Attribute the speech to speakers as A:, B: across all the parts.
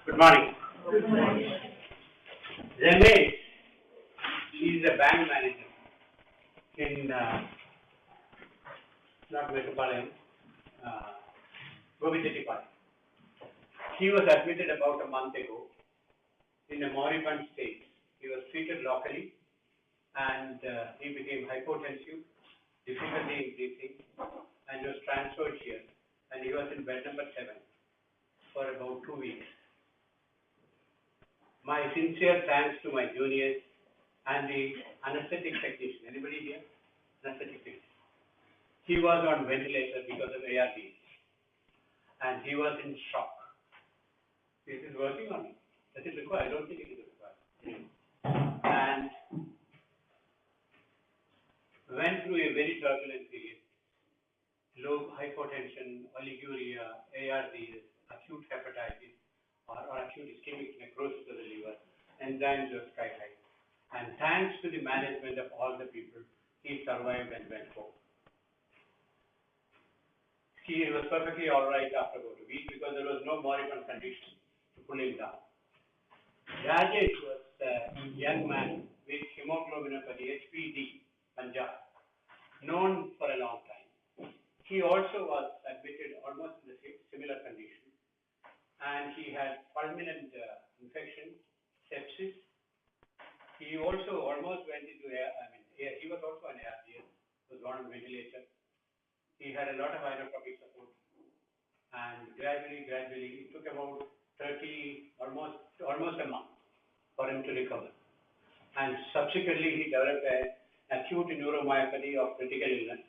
A: Good morning. Good morning. Ramesh, she is a bank manager in not Metropolitan, Govichettipalli. He was admitted about a month ago in a moribund state. He was treated locally and he became hypotensive, difficulty in breathing, and was transferred here. And he was in bed number 7 for about 2 weeks. My sincere thanks to my juniors and the anesthetic technician. Anybody here? Anesthetic technician. He was on ventilator because of ART and he was in shock. This is working on me. Does it require? I don't think it is required. And went through a very turbulent period. Low hypotension, oliguria, ARDS, acute hepatitis, or acute ischemic necrosis of the liver, enzymes were sky high. And thanks to the management of all the people, he survived and went home. He was perfectly all right after about a week because there was no moribund condition to pull him down. Rajesh was a young man with hemoglobinopathy, HPD, Punjab, known for a long time. He also was admitted almost in the similar condition. And he had fulminant infection, sepsis. He also almost went into he was also an ARDS, was on ventilator. He had a lot of inotropic support. And gradually, it took about almost a month for him to recover. And subsequently, he developed an acute neuromyopathy of critical illness.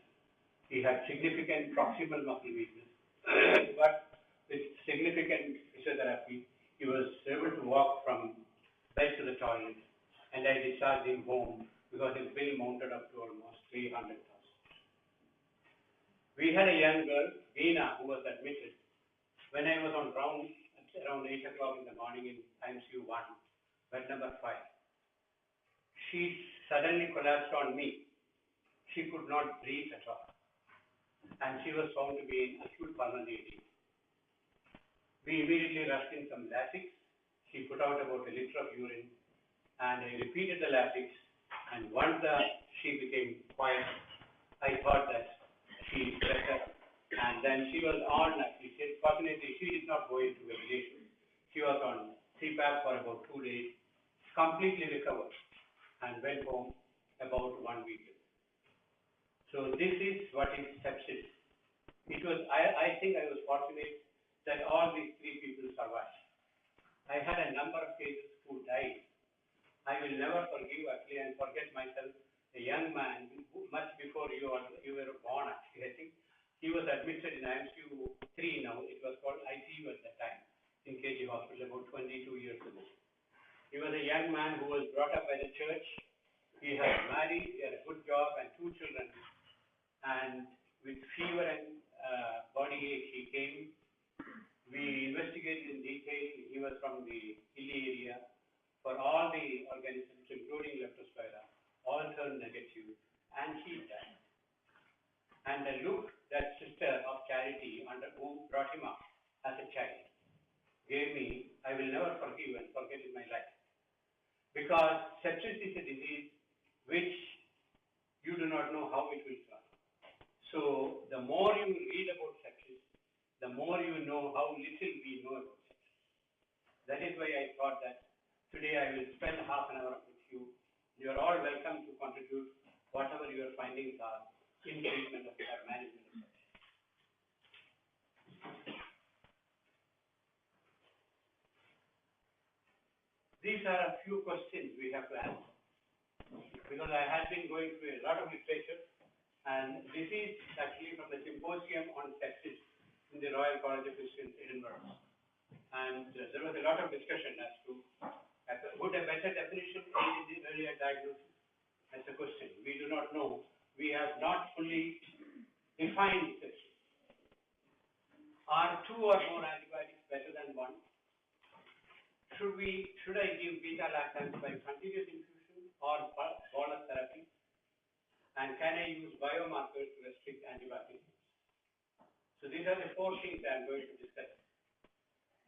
A: He had significant proximal muscle weakness, but with significant physiotherapy, he was able to walk from bed to the toilet, and I discharged him home because his bill mounted up to almost 300,000. We had a young girl, Veena, who was admitted when I was on round at around 8 o'clock in the morning in IMCU 1, bed number 5. She suddenly collapsed on me. She could not breathe at all, and she was found to be in acute pulmonary edema. We immediately rushed in some Lasix. She put out about 1 liter of urine, and I repeated the Lasix. And once she became quiet, I thought that she is better. And then she was on, fortunately, she did not go into ventilation. She was on CPAP for about 2 days, completely recovered, and went home about 1 week ago. So this is what is sepsis. It was, I think I was fortunate that all these 3 people survived. I had a number of cases who died. I will never forgive actually and forget myself, a young man who, much before you were born actually, I think. He was admitted in IMCU 3 now. It was called ICU at that time in KG Hospital about 22 years ago. He was a young man who was brought up by the church. He had married, he had a good job and 2 children. And with fever and body ache, he came. We investigated in detail. He was from the hilly area. For all the organisms, including leptospira, all turned negative, and he died. And the look that sister of charity who brought him up as a child gave me, I will never forgive and forget in my life. Because sepsis is a disease which you do not know how it will turn. So the more you read about sepsis, the more you know how little we know about sepsis. That is why I thought that today I will spend half an hour with you. You are all welcome to contribute whatever your findings are in treatment of or management of sepsis. These are a few questions we have to answer. Because I had been going through a lot of literature, and this is actually from the Symposium on Sepsis in the Royal College of Physicians, Edinburgh. And there was a lot of discussion as to would a better definition aid in the earlier diagnosis? That's the question. We do not know. We have not fully defined sepsis. Are 2 or more antibiotics better than 1? Should I give beta-lactams by continuous infusion or bolus therapy? And can I use biomarkers to restrict antibiotic use? So these are the 4 things I am going to discuss.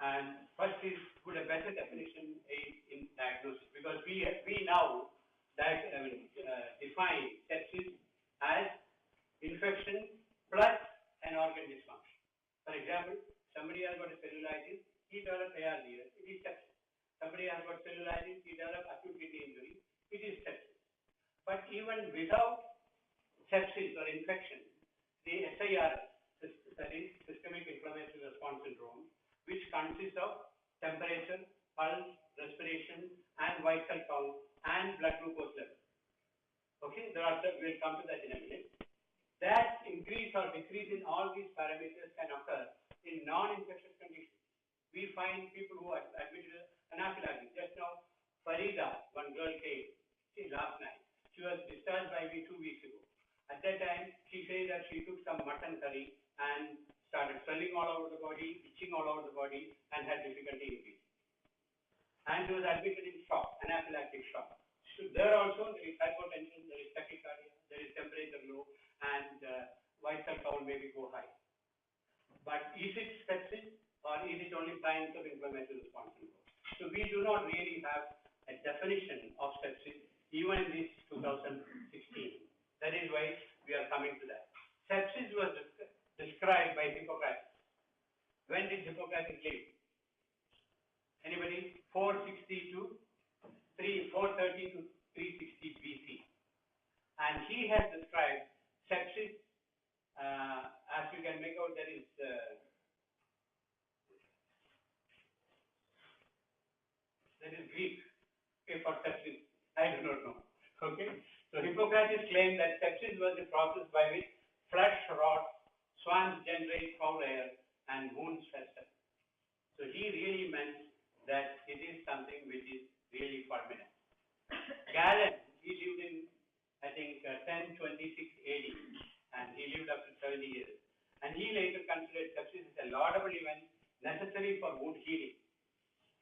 A: And first is put a better definition in diagnosis, because we now define sepsis as infection plus an organ dysfunction. For example, somebody has got a cellulitis, he develops ARDS, it is sepsis. Somebody has got cellulitis, he develops acute kidney injury, it is sepsis. But even without sepsis or infection, the SIRS, that is systemic inflammatory response syndrome, which consists of temperature, pulse, respiration, and white cell count, and blood glucose level. Okay, we'll come to that in a minute. That increase or decrease in all these parameters can occur in non-infectious conditions. We find people who are admitted anaphylaxis. Just now, Farida, one girl came last night. She was discharged by me 2 weeks ago. At that time, she said that she took some mutton curry and started swelling all over the body, itching all over the body, and had difficulty in breathing. And she was admitted in shock, anaphylactic shock. So there also, there is hypotension, there is tachycardia, there is temperature low, and white cell count maybe go high. But is it sepsis, or is it only signs of inflammatory response syndrome? So we do not really have a definition of sepsis, even in this 2016. That is why we are coming to that. Sepsis was described by Hippocrates. When did Hippocrates live? Anybody? 430 to 360 BC. And he has described sepsis, as you can make out, there is Greek for sepsis. I do not know. Okay. So Hippocrates claimed that sepsis was the process by which flesh rots, swans generate foul air, and wounds fester. So he really meant that it is something which is really permanent. Galen, he lived in, I think, 1026 AD, and he lived up to 70 years. And he later considered sepsis as a laudable event necessary for wound healing.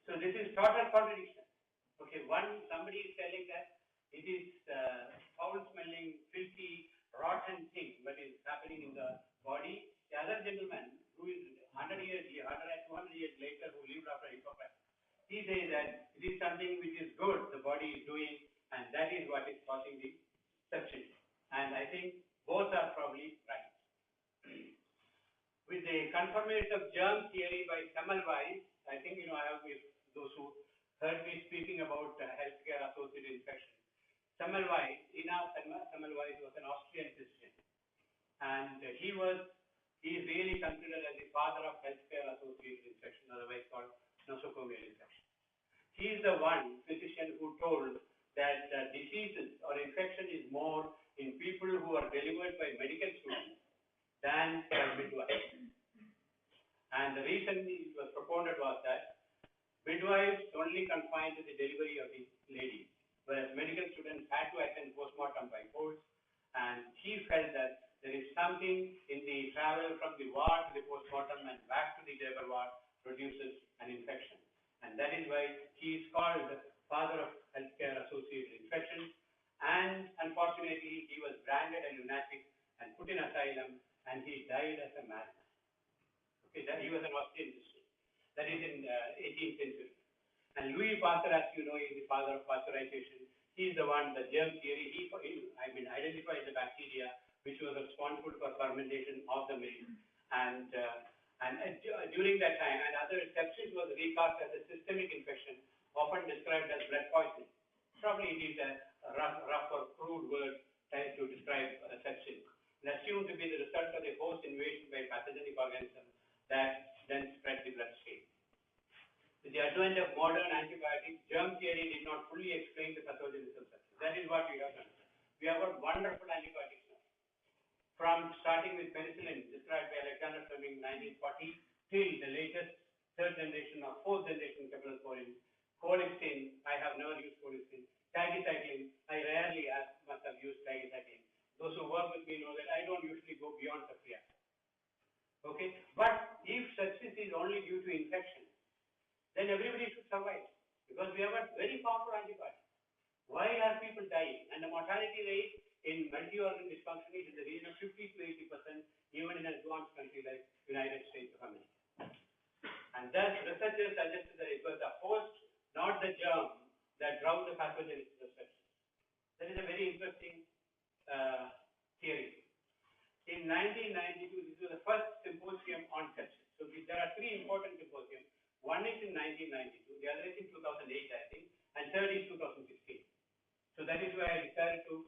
A: So this is total contradiction. Okay, somebody is telling that it is foul-smelling, filthy, rotten thing that is happening in the body. The other gentleman, who is 100 years, 200 years later, who lived after Hippocrates, he says that it is something which is good, the body is doing, and that is what is causing the sepsis. And I think both are probably right. With the confirmation of germ theory by Semmelweis, I think, I have those who heard me speaking about healthcare-associated infection. Semmelweis, Ina Semmelweis, was an Austrian physician, and he is really considered as the father of healthcare-associated infection, otherwise called nosocomial infection. He is the one physician who told that diseases or infection is more in people who are delivered by medical students than by midwives. And the reason it was proponent was that midwives only confined to the delivery of the ladies, whereas medical students had to attend postmortem by force, and he felt that there is something in the travel from the ward to the postmortem and back to the labor ward produces an infection. And that is why he is called the father of healthcare-associated infections. And unfortunately, he was branded a lunatic and put in asylum, and he died as a madman. Okay, he was an Austrian physician. That is in the 18th century. And Louis Pasteur, as you know, is the father of pasteurization. He is the one, the germ theory, he identified the bacteria which was responsible for fermentation of the milk. And during that time, and other sepsis was recast as a systemic infection, often described as blood poisoning. Probably it is a rough or crude word to describe sepsis. And assumed to be the result of the host invasion by pathogenic organisms that then spread the bloodstream. With the advent of modern antibiotics, germ theory did not fully explain the pathogenesis of sepsis. That is what we have done. We have got wonderful antibiotics now. From starting with penicillin, described by Alexander Fleming in 1940, till the latest third generation or fourth generation cephalosporin, colistin, I have never used colistin, tigecycline, I rarely must have used tigecycline. Those who work with me know that I don't usually go beyond ceftriaxone. Okay, but if sepsis is only due to infection, then everybody should survive, because we have got very powerful antibiotics. Why are people dying? And the mortality rate in multi-organ dysfunction is in the region of 50 to 80%, even in an advanced country like United States of America. And thus, researchers suggested that it was the host, not the germ, that drove the pathogenesis of sepsis. That is a very interesting theory. In 1992, this was the first symposium on sepsis. So there are three important symposiums. One is in 1992, the other is in 2008, I think, and third is 2016. So that is why I decided to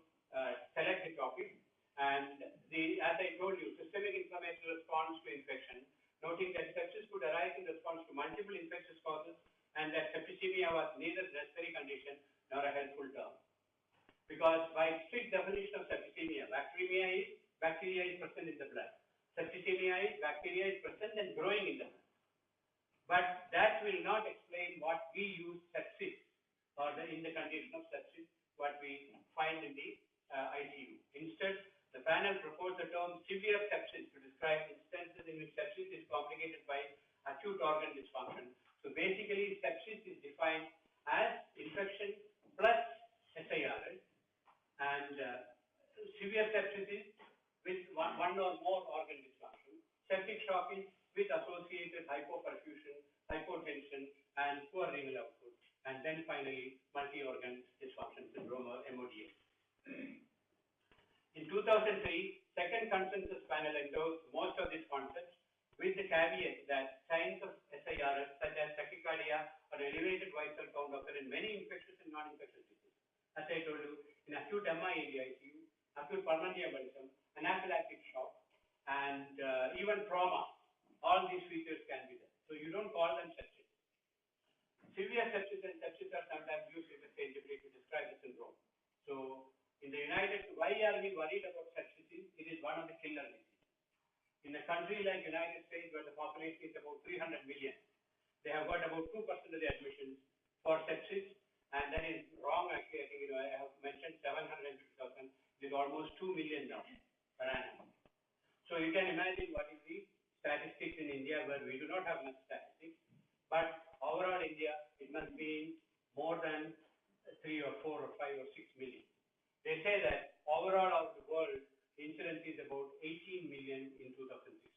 A: select the topic. And as I told you, systemic inflammatory response to infection, noting that sepsis could arise in response to multiple infectious causes, and that septicemia was neither a necessary condition nor a helpful term. Because by strict definition of septicemia, bacteria is present in the blood. Septicemia is bacteria is present and growing in the blood. But that will not explain what we use sepsis or in the condition of sepsis, what we find in the ICU. Instead, the panel proposed the term severe sepsis to describe instances in which sepsis is complicated by acute organ dysfunction. So basically, sepsis is defined as infection plus SIRS, and severe sepsis is with one or more organ dysfunction. Septic shock is with associated hypoperfusion, hypotension, and poor renal output. And then finally, multi-organ dysfunction syndrome or MODS. In 2003, second consensus panel endorsed most of these concepts with the caveat that signs of SIRS such as tachycardia or elevated white cell count occur in many infectious and non-infectious diseases. As I told you, in acute MI in the ICU, acute pulmonary embolism, anaphylactic shock, and even trauma, all these features can be there. So you don't call them sepsis. Severe sepsis and sepsis are sometimes used interchangeably to describe the syndrome. So in the why are we worried about sepsis? It is one of the killer diseases. In a country like United States, where the population is about 300 million, they have got about 2% of the admissions for sepsis, and that is wrong. Actually, I think I have mentioned 750,000. It is almost 2 million now per annum. So you can imagine what is the statistics in India, where we do not have much statistics, but overall India, it must be more than 3 or 4 or 5 or 6 million. They say that overall out of the world, the incidence is about 18 million in 2016.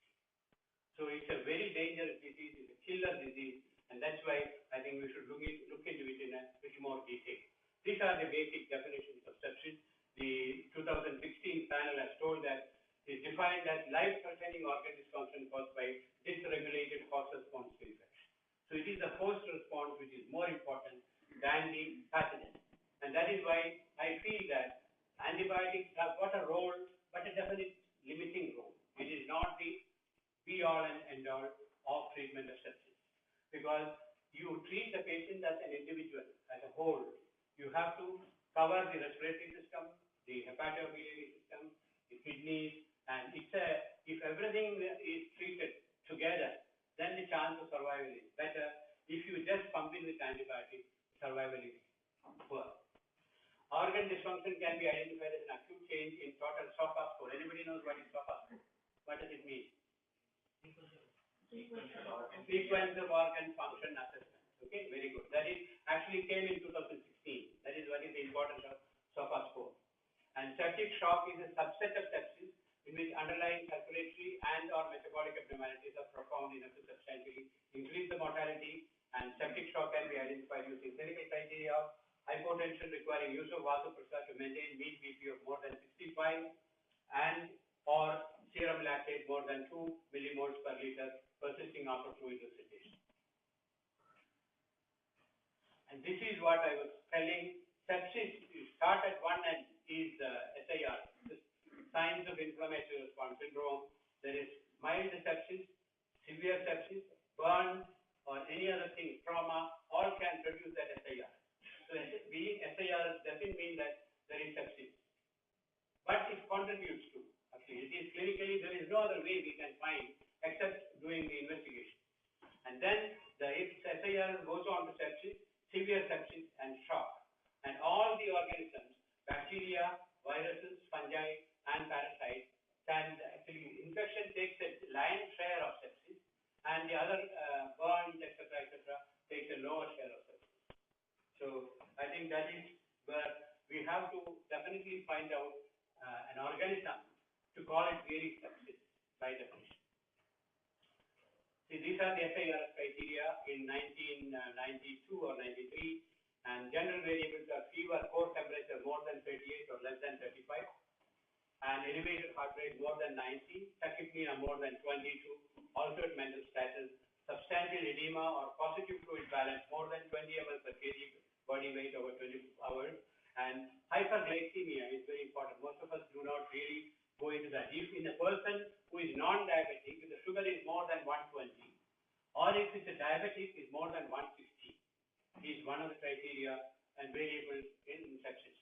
A: So it's a very dangerous disease, it's a killer disease, and that's why I think we should look into it in a bit more detail. These are the basic definitions of sepsis. The 2016 panel has told that it's defined as life-threatening organ dysfunction caused by dysregulated host response to infection. So it is the host response which is more important than the pathogen. And that is why I feel that antibiotics have got a role, but a definite limiting role. It is not the be-all and end-all of treatment of sepsis. Because you treat the patient as an individual, as a whole. You have to cover the respiratory system, the hepatobiliary system, the kidneys, and if everything is treated together, then the chance of survival is better. If you just pump in with antibiotics, survival is poor. Organ dysfunction can be identified as an acute change in total SOFA score. Anybody knows what is SOFA score? What does it mean? Sequence of organ function assessment. Okay, very good. That is actually came in 2016. That is what is the importance of SOFA score. And septic shock is a subset of sepsis in which underlying circulatory and or metabolic abnormalities are profound enough to substantially increase the mortality. And septic shock can be identified using clinical criteria of hypotension requiring use of vasopressor to maintain mean BP of more than 65 and or serum lactate more than 2 millimoles per liter persisting after fluid resuscitation. And this is what I was telling. Sepsis, you start at one end, is SIR, signs of inflammatory response syndrome. There is mild sepsis, severe sepsis, burn, or any other thing, trauma, all can produce that SIR. So being SIR doesn't mean that there is sepsis, but it contributes to. Actually, it is clinically, there is no other way we can find except doing the investigation. And then if SIR goes on to sepsis, severe sepsis, and shock. And all the organisms, bacteria, viruses, fungi, and parasites, can actually, infection takes a lion's share of sepsis, and the other burns, etc., takes a lower share of sepsis. So I think that is where we have to definitely find out an organism to call it really sepsis by definition. See, these are the SIRS criteria in 1992 or 93, and general variables are fever, core temperature more than 38 or less than 35, and elevated heart rate more than 90, tachypnea more than 22, altered mental status, substantial edema or positive fluid balance more than 20 ml per kg body weight over 24 hours, and hyperglycemia is very important. Most of us do not really go into that. If in a person who is non-diabetic, if the sugar is more than 120, or if it's a diabetic is more than 160, is one of the criteria and variables in sepsis.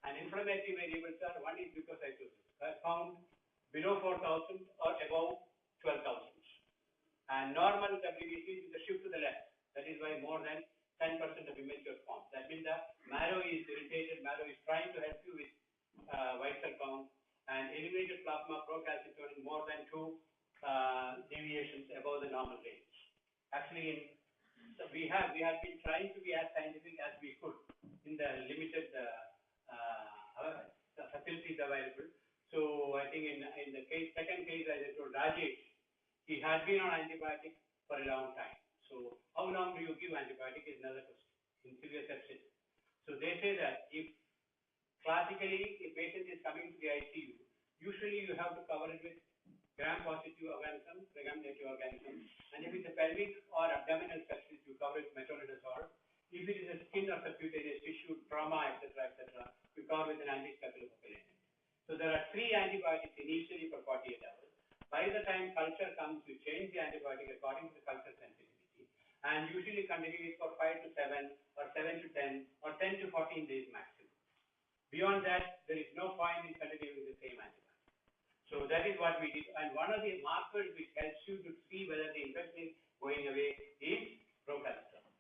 A: And inflammatory variables are, one is leukocytosis, found below 4,000 or above 12,000. And normal WBC is the shift to the left. That is why more than 10% of immature forms. That means the marrow is irritated, marrow is trying to help you with white cell count, and elevated plasma procalcitonin more than 2 deviations above the normal range. Actually, so we have been trying to be as scientific as we could in the limited facilities available. So I think in the second case, as I told Rajesh, he had been on antibiotic for a long time. So how long do you give antibiotic is another question in severe sepsis. So they say that if classically a patient is coming to the ICU, usually you have to cover it with gram-positive organism, gram-negative organism, and if it's a pelvic or abdominal sepsis, you cover it with metronidazole. If it is a skin or subcutaneous tissue, trauma, etc., you cover with an anticoagulopropylated. So there are 3 antibiotics initially for 48 hours. By the time culture comes, you change the antibiotic according to the culture sensitivity, and usually continue it for 5 to 7 or 7 to 10 or 10 to 14 days maximum. Beyond that, there is no point in continuing the same antibiotic. So that is what we did. And one of the markers which helps you to see whether the infection is going away is procalcitonin.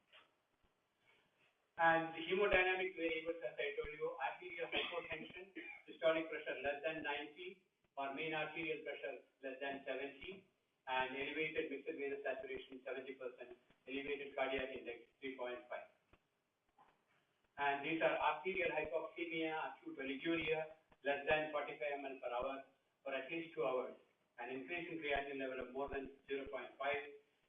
A: And the hemodynamic variables, as I told you, arterial hypotension, systolic pressure less than 90, or mean arterial pressure less than 70, and elevated mixed venous saturation 70%, elevated cardiac index 3.5. And these are arterial hypoxemia, acute oliguria, less than 45 ml per hour for at least 2 hours, an increase in creatinine level of more than 0.5,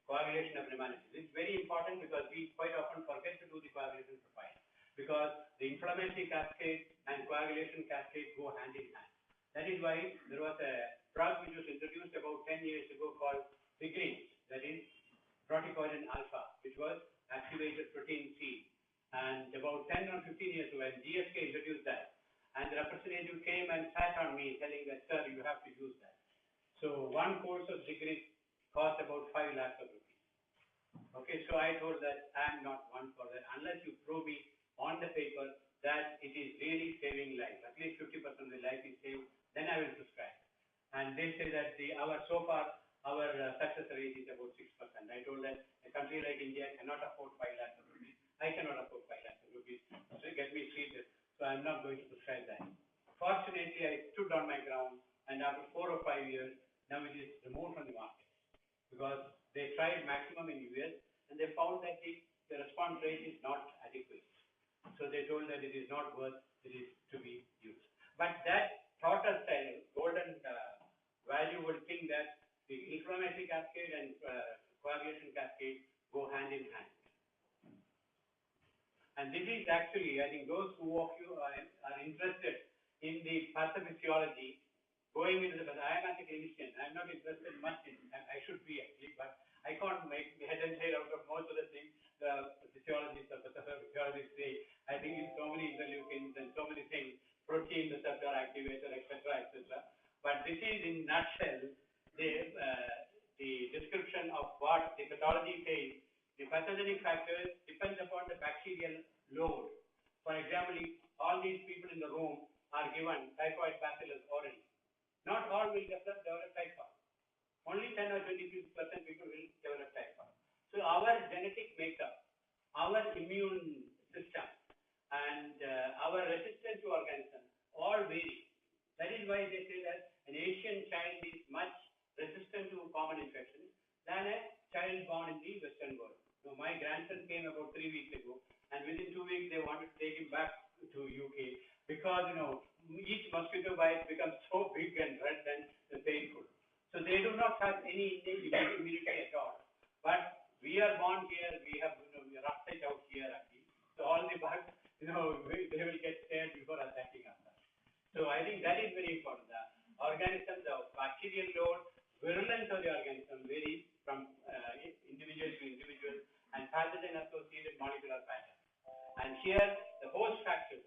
A: coagulation of hemolysis. It's very important because we quite often forget to do the coagulation profile, because the inflammatory cascade and coagulation cascade go hand in hand. That is why there was a drug which was introduced about 10 years ago called Pigrins, that is protecoidin alpha, which was activated protein C. And about 10 or 15 years ago, when GSK introduced that, and the representative came and sat on me telling that, sir, you have to use that. So one course of Pigrins cost about 5 lakhs of rupees. Okay, so I told that I am not one for that unless you prove me on the paper that it is really saving life. At least 50% of the life is saved, then I will prescribe. And they say that so far our success rate is about 6%. I told that a country like India cannot afford 5 lakhs of rupees. I cannot afford 5 lakhs of rupees. So get me treated. So I'm not going to prescribe that. Fortunately, I stood on my ground, and after 4 or 5 years, now it is removed from the market because they tried maximum in US and they found that the response rate is not adequate. So they told that it is not worth it is to be used. But that taught us a golden valuable thing that the inflammatory cascade and coagulation cascade go hand in hand. And this is actually, I think those who of you are interested in the pathophysiology, going into the, I am as a clinician, I am not interested much in, I should be actually, but I can't make head and tail out of most of the things the physiologists or pathophysiologists say. I think in so many interleukins and so many things, protein receptor activator, etc. But this is in nutshell the description of what the pathology says. The pathogenic factors depends upon the bacterial load. For example, if all these people in the room are given typhoid bacillus orally, not all will develop typhoid. Only 10 or 20% people will develop typhoid. So our genetic makeup, our immune system, and our resistance to organisms all vary. That is why they say that an Asian child is much resistant to common infections than a child born in the Western world. So my grandson came about 3 weeks ago, and within 2 weeks they wanted to take him back to UK because each mosquito bite becomes so big and red and painful. So they do not have any immunity at all. But we are born here, we have, we are upside out here actually. So all the bugs, they will get scared before attacking us. So I think that is very important. The organisms, the bacterial load, virulence of the organism varies from individual to individual, and pathogen-associated molecular patterns. And here, the host factors.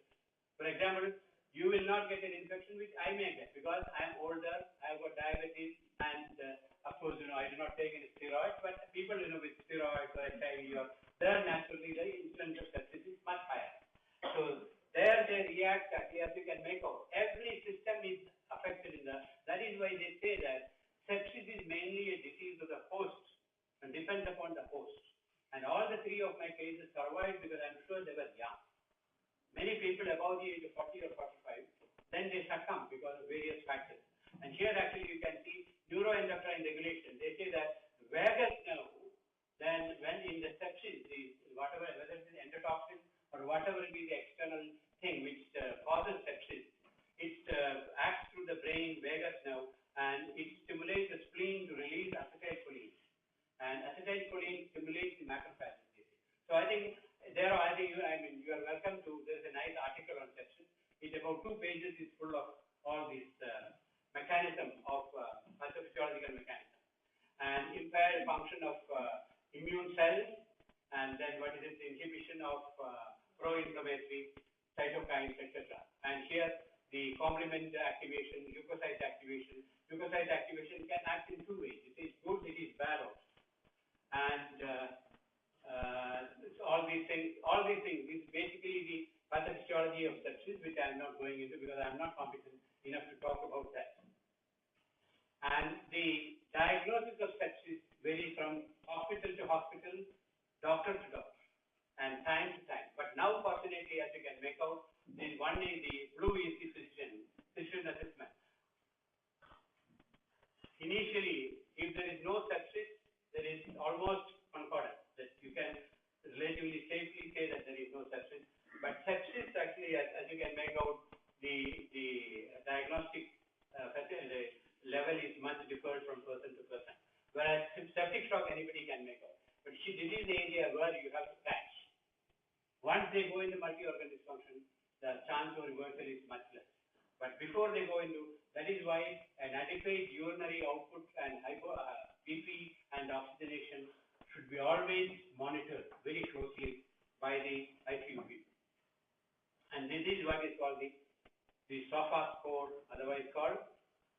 A: For example, you will not get an infection which I may get because I am older, I have got diabetes, and of course, I do not take any steroids, but people, with steroids or HIV, there naturally the incidence of sepsis is much higher. So there they react actually, as you can make out. Every system is affected in that is why they say that sepsis is mainly a disease of the host and depends upon the host. And all the three of my cases survived because I'm sure they were young. Many people above the age of 40 or 45, then they succumb because of various factors. And here actually you can see neuroendocrine regulation. They say that vagus nerve, then when in the sepsis, whatever, whether it is endotoxin or whatever will be the external thing which causes sepsis, it acts through the brain vagus nerve and it stimulates the spleen to release acetylcholine. And acetylcholine stimulates the macrophages. So I think you are welcome to, there's a nice article on sepsis. It's about 2 pages, it's full of all these mechanism of pathophysiological mechanism. And impaired function of immune cells, and then what is it, inhibition of pro-inflammatory cytokines, etc. And here the complement activation, leukocyte activation. Leukocyte activation can act in 2 ways. It is good, it is bad also. And all these things is basically the pathophysiology of sepsis, which I am not going into because I am not competent enough to talk about that. And the diagnosis of sepsis varies from hospital to hospital, doctor to doctor, and time to time. But now, fortunately, as you can make out, one is the blue is the physician assessment. Initially, if there is no sepsis, there is almost concordance that you can relatively safely say that there is no sepsis. But sepsis actually, as you can make out, the diagnostic level is much different from person to person. Whereas septic shock anybody can make out. But this is the area where you have to catch. Once they go into multi-organ dysfunction, the chance of reversal is much less. But before they go into, that is why an adequate urinary output and BP and oxygenation should be always monitored very closely by the ICU people. And this is what is called the SOFA score, otherwise called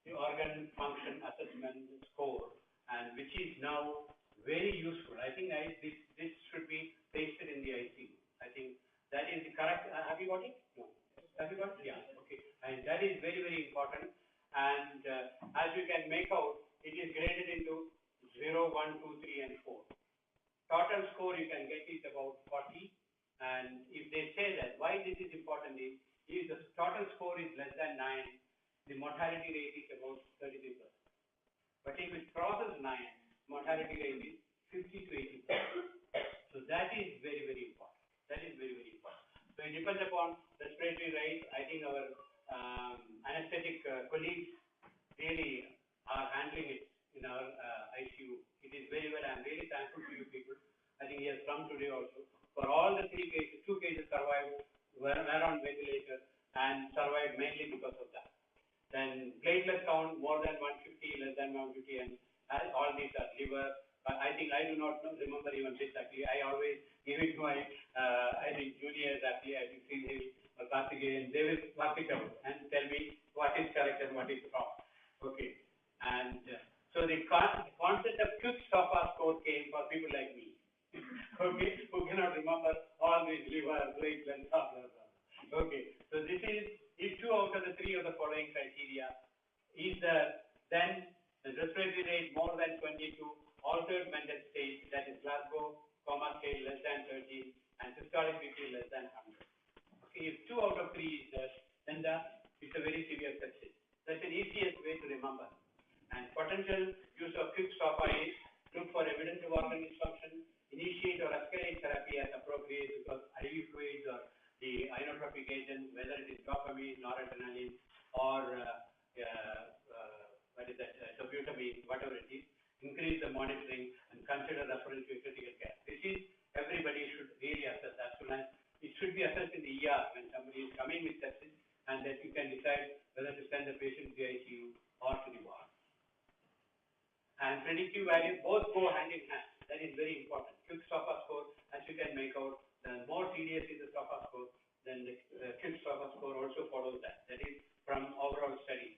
A: the organ function assessment score, and which is now very useful. I think this should be pasted in the ICU. I think that is the correct. Have you got it? No. Have you got it? Yeah. Okay. And that is very, very important. And as you can make out, it is graded into 0, 1, 2, 3, and 4. Total score you can get is about 40. And if they say that, why this is important is, if the total score is less than 9, the mortality rate is about 33%. But if it crosses 9, mortality rate is 50 to 80%. So that is very, very important. That is very, very important. So it depends upon respiratory rate. I think our anesthetic colleagues really are handling it in our ICU. It is very well. I am really thankful to you people. I think he has come today also. For all the 3 cases, 2 cases survived, were on ventilator and survived mainly because of that. Then platelet count more than 150, less than 150, and all these are liver. I think I do not remember even this actually. I always give it to my I think juniors actually. I think Sri or Karthikeyan, they will work it out and tell me what is correct and what is wrong. Okay, and so the concept of quick SOFA score came for people like me. Okay, who cannot remember all these liver, platelets, blah blah blah. Okay, so this is if 2 out of the 3 of the following criteria is then the respiratory rate more than 22, altered mental state, that is Glasgow coma scale less than 30, and systolic BP less than 100. Okay, if 2 out of 3 is there, then it's a very severe sepsis. That's the easiest way to remember. And potential use of quick SOFA is look for evidence of organ dysfunction, initiate or escalate therapy as appropriate because IV fluids or the inotropic agents, whether it is dopamine, noradrenaline, or what is that, sabutamine, whatever it is, increase the monitoring and consider referral to critical care. This is everybody should really assess as soon as it should be assessed in the ER when somebody is coming with sepsis, and that you can decide whether to send the patient to the ICU or to the ward. And predictive value both go hand in hand. That is very important. Quick SOFA score, as you can make out, the more tedious is the SOFA score, then the quick SOFA score also follows that. That is from overall study.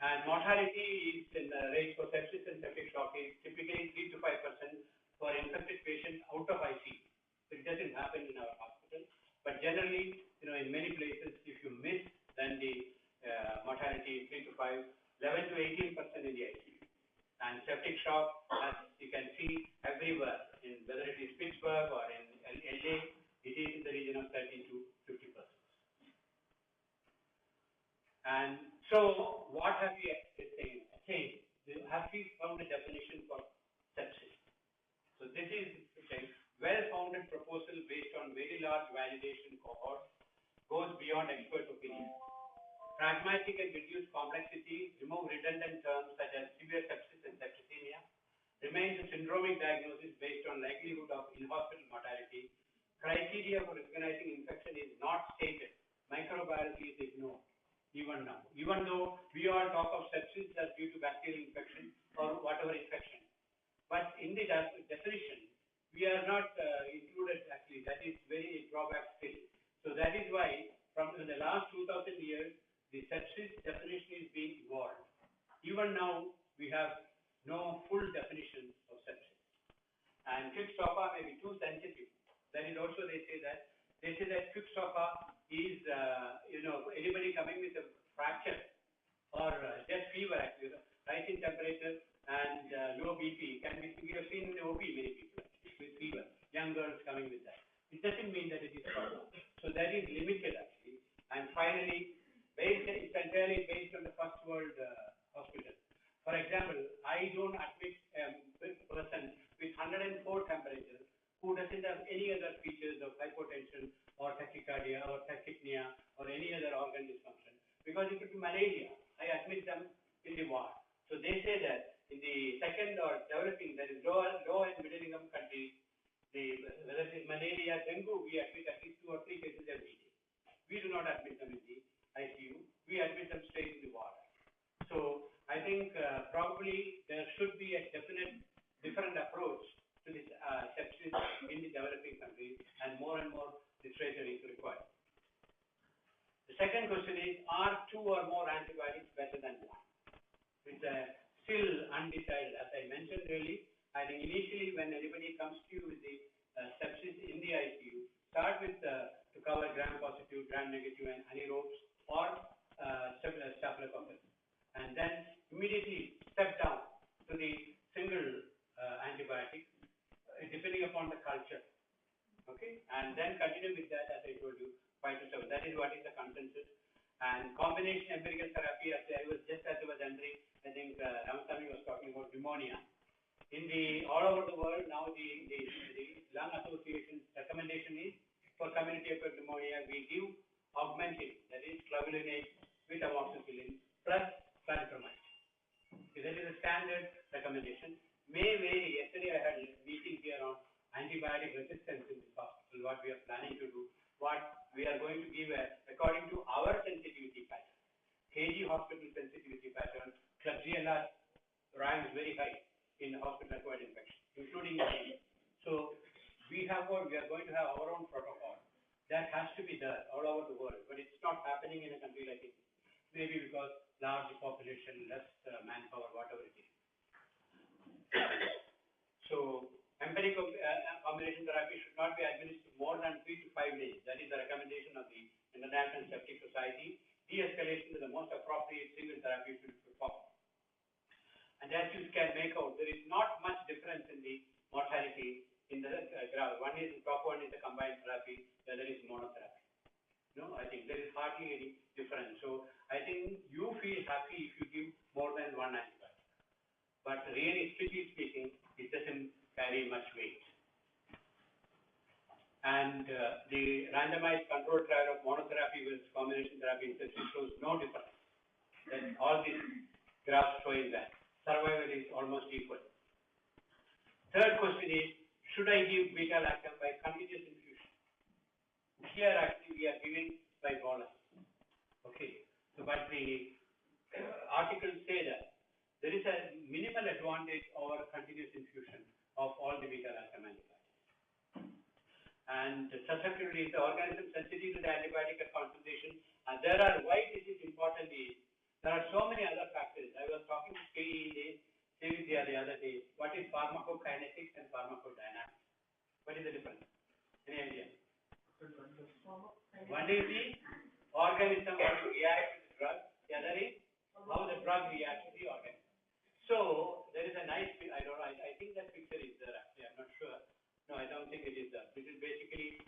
A: And mortality is in the rate for sepsis and septic shock is typically 3 to 5% for infected patients out of ICU. It doesn't happen in our hospital, but generally, in many places, if you miss, then the mortality is 3 to 5, 11 to 18% in the ICU. And septic shock, as you can see everywhere, in whether it is Pittsburgh or in LA, it is in the region of 30 to 50%. And so, what have we attained? Have we found a definition for sepsis? So, this is a well-founded proposal based on very large validation cohort, goes beyond expert opinion. Pragmatic and reduce complexity, remove redundant terms such as severe sepsis and septicemia, remains a syndromic diagnosis based on likelihood of in-hospital mortality. Criteria for recognizing infection is not stated. Microbiology is ignored, even now. Even though we all talk of sepsis as due to bacterial infection or whatever infection. But in the definition, we are not included actually. That is very drawback still. So that is why from the last 2000 years, the sepsis definition is being evolved. Even now, we have no full definition of sepsis. And quick SOFA may be too sensitive. That is also they say that quick SOFA is anybody coming with a fracture or just fever actually, rising temperature and low BP can be. We have seen in the OP many people with fever, young girls coming with that. It doesn't mean that it is SOFA. So that is limited actually. And finally, it's entirely based on the first world hospital. For example, I don't admit a person with 104 temperature who doesn't have any other features of hypotension or tachycardia or tachypnea or any other organ dysfunction. Because it could be malaria. I admit them in the ward. So they say that in the second or developing, that is low and middle income countries, whether it is malaria, dengue, we admit at least 2 or 3 cases every day. We do not admit them in the ICU. We admit them straight in the ward. So I think probably there should be a different approach to this sepsis in the developing countries, and more literature is required. The second question is, are 2 or more antibiotics better than 1? It's still undecided. As I mentioned earlier, I think initially when anybody comes to you with the sepsis in the ICU, start with to cover gram-positive, gram-negative, and anaerobes or staphylococcus, and then immediately step down to the single antibiotic, depending upon the culture. Okay, and then continue with that, as I told you, 5 to 7. That is what is the consensus. And combination empirical therapy, as I was entering, I think Ramasamy was talking about pneumonia. In the all over the world now, the lung association's recommendation is for community acquired pneumonia, we give augmentin, that is clavulinate with amoxicillin plus clarithromycin. Okay, that is a standard recommendation. May vary. Yesterday I had a meeting here on antibiotic resistance in this hospital, what we are planning to do, what we are going to give according to our sensitivity pattern. KG hospital sensitivity pattern, Klebsiella ranks very high in hospital-acquired infection, including the So we are going to have our own protocol. That has to be done all over the world, but it's not happening in a country like India. Maybe because large population, less manpower, whatever it is. So empirical combination therapy should not be administered more than 3 to 5 days. That is the recommendation of the International Septic Society. De-escalation is the most appropriate single therapy should be performed. And as you can make out, there is not much difference in the mortality in the graph. One is the top one is the combined therapy, the other is monotherapy. No, I think there is hardly any difference. So I think you feel happy if you give more than one antibiotic. But really, strictly speaking, it doesn't carry much weight. And the randomized controlled trial of monotherapy with combination therapy in sepsis shows no difference. Then all these graph showing that. Survival is almost equal. Third question is, should I give beta-lactam by continuous infusion? Here actually we are giving by bolus. Okay. So, but the articles say that there is a minimal advantage over continuous infusion of all the beta-lactam antibiotics. And susceptibility is the organism sensitive to the antibiotic concentration. And there are, why this is important is, there are so many other factors. I was talking to Severity the other day. What is pharmacokinetics and pharmacodynamics? What is the difference? Any idea? One is the organism how to react to the drug. The other is how the drug reacts to the organism. So there is a nice, I don't know, I think that picture is there actually. I'm not sure. No, I don't think it is there. This is basically,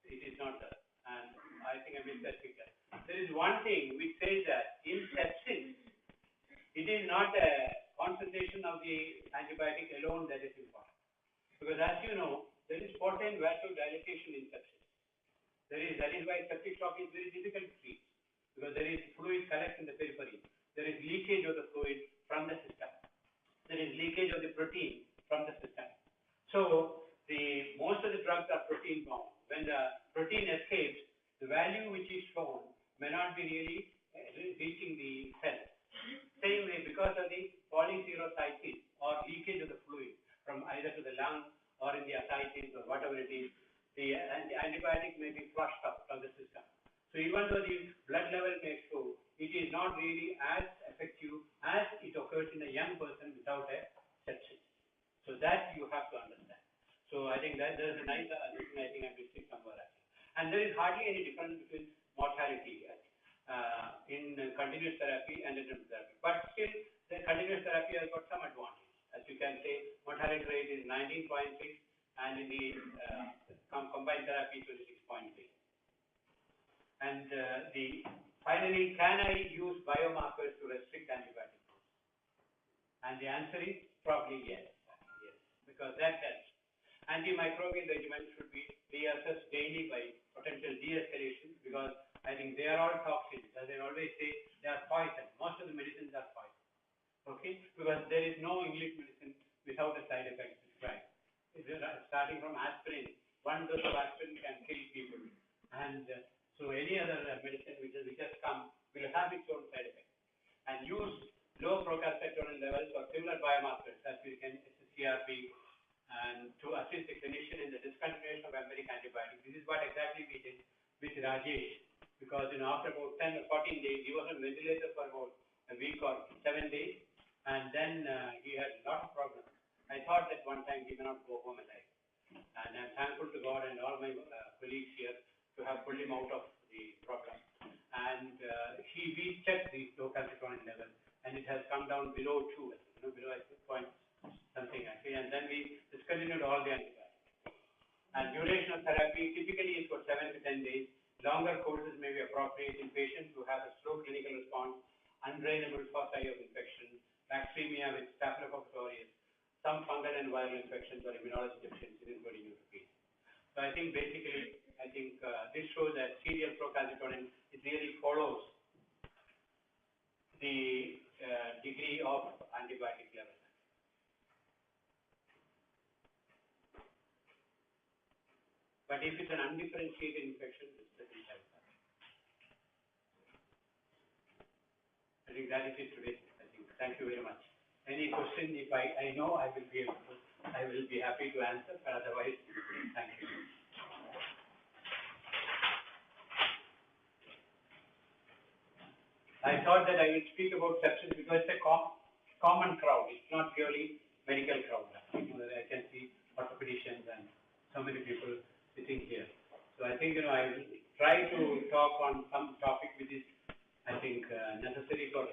A: it is not there. And I think I missed that picture. There is one thing which says that in sepsis, it is not a concentration of the antibiotic alone that is important. Because as you know, there is potent vasodilation in sepsis. That is why septic shock is very difficult to treat. Because there is fluid collects in the periphery. There is leakage of the fluid from the system. There is leakage of the protein from the system. So most of the drugs are protein bound. When the protein escapes, the value which is shown may not be really reaching the cell. Same way, because of the polyserocytes or leakage of the fluid from either to the lung or in the ascites or whatever it is, the antibiotic may be flushed up from the system. So even though the blood level may show, it is not really as effective as it occurs in a young person without a sepsis. So that you have to understand. So I think that there is a nice addition. I think I missed it somewhere actually. And there is hardly any difference between mortality in continuous therapy and intensive therapy. But still, the continuous therapy has got some advantage. As you can say, mortality rate is 19.6, and in the combined therapy 26.3. And finally, can I use biomarkers to restrict antibiotic use? And the answer is probably yes. Yes, because that helps. Antimicrobial regimen should be reassessed daily by potential de-escalation, because I think they are all toxins. As I always say, they are poison. Most of the medicines are poison. Okay? Because there is no English medicine without a side effect prescribed. Starting from aspirin, one dose of aspirin can kill people. And so any other medicine which has come will have its own side effect. And use low procalcitonin levels or similar biomarkers as we can CRP, and to assist the clinician in the discontinuation of empiric antibiotics. This is what exactly we did with Rajesh, because after about 10 or 14 days, he was on ventilator for about a week or 7 days, and then he had a lot of problems. I thought that one time he may not go home alive. And I'm thankful to God and all my colleagues here to have pulled him out of the problem. And we checked the low calcitonin level, and it has come down below 2, below point something actually, and then we discontinued all the antibiotics. And duration of therapy typically is for 7 to 10 days. Longer courses may be appropriate in patients who have a slow clinical response, undrainable foci of infection, bacteremia with staphylococcus aureus, some fungal and viral infections or immunology deficiencies, including neutropenia. So I think basically, this shows that serial procalcitonin, it really follows the degree of antibiotic level. But if it's an undifferentiated infection, this doesn't have that. I think that is it today. Thank you very much. Any question, if I know, I will be happy to answer, but otherwise, thank you. I thought that I would speak about sepsis because it's a common crowd. It's not purely medical crowd. I can see orthopedicians and so many people sitting here. So I think, I will try to talk on some topic which is, I think, necessary for